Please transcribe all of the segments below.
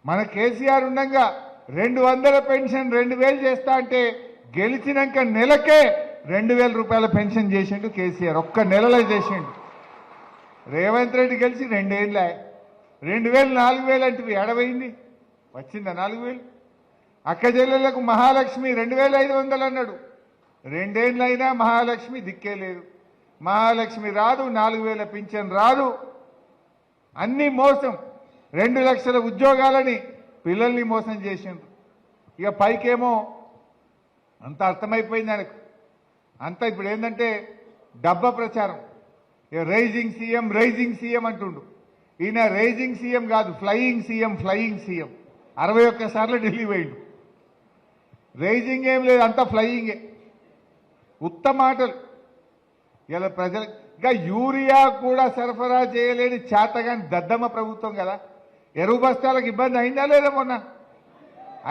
మన కేసీఆర్ ఉండగా 200 పెన్షన్ 2000 చేస్తా అంటే గెలిచినాక నెలకే 2000 రూపాయల పెన్షన్ చేసిండు కేసీఆర్. ఒక్క నెలలో చేసిండు. రేవంత్ రెడ్డి గెలిచి 2 ఏళ్ళే. 2000 4000 అంటే ఎడవైంది, వచ్చిందా 4000? అక్క చెల్లెళ్లకు మహాలక్ష్మి 2500 అన్నాడు. 2 ఏళ్ళైనా మహాలక్ష్మి దిక్కే లేదు. మహాలక్ష్మి రాదు, 4000 పింఛన్ రాదు. అన్ని మోసం. 2 లక్షల ఉద్యోగాలని పిల్లల్ని మోసం చేసిండ్రు. ఇక పైకేమో అంత అర్థమైపోయింది ఆయనకు. అంతా ఇప్పుడు ఏంటంటే డబ్బా ప్రచారం. ఇక రైజింగ్ సీఎం అంటుండు. ఈయన రైజింగ్ సీఎం కాదు, ఫ్లయింగ్ సీఎం. 61 సార్లు ఢిల్లీ పోయిండు. రైజింగ్ ఏం లేదు, అంతా ఫ్లయింగే. ఉత్తమ మాటలు. ఇలా ప్రజలు ఇంకా యూరియా కూడా సరఫరా చేయలేని చేతగాని దద్దమ్మ ప్రభుత్వం కదా. ఎరువు బస్తాలకు ఇబ్బంది అయిందా లేదా? మొన్న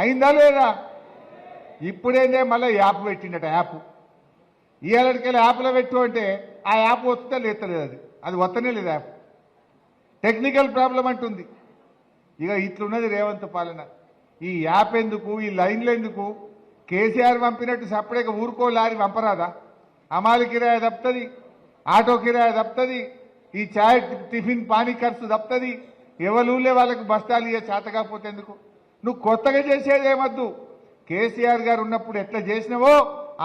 అయిందా లేదా? ఇప్పుడేందే మళ్ళీ యాప్ పెట్టిండట. యాప్ ఇవాళకెళ్ళి యాప్లో పెట్టు అంటే ఆ యాప్ వస్తుందా లేతలేదు. అది వస్తనే లేదు. యాప్ టెక్నికల్ ప్రాబ్లం అంటుంది. ఇక ఇట్లున్నది రేవంత్ పాలన. ఈ యాప్ ఎందుకు, ఈ లైన్లు ఎందుకు? కేసీఆర్ పంపినట్టు సపరేట్గా ఊరుకో లారీ పంపరాదా? అమాలి కిరాయ తప్పుతుంది, ఆటో కిరాయ తప్పుతుంది, ఈ చాయ్ టిఫిన్ పానీ ఖర్చు తప్పుతుంది. ఎవరులే వాళ్ళకు బస్తాలు ఇయ్య చేత కాకపోతే ఎందుకు? నువ్వు కొత్తగా చేసేది ఏమద్దు. కేసీఆర్ గారు ఉన్నప్పుడు ఎట్లా చేసినావో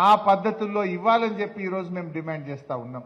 ఆ పద్ధతుల్లో ఇవ్వాలని చెప్పి ఈరోజు మేము డిమాండ్ చేస్తూ ఉన్నాం.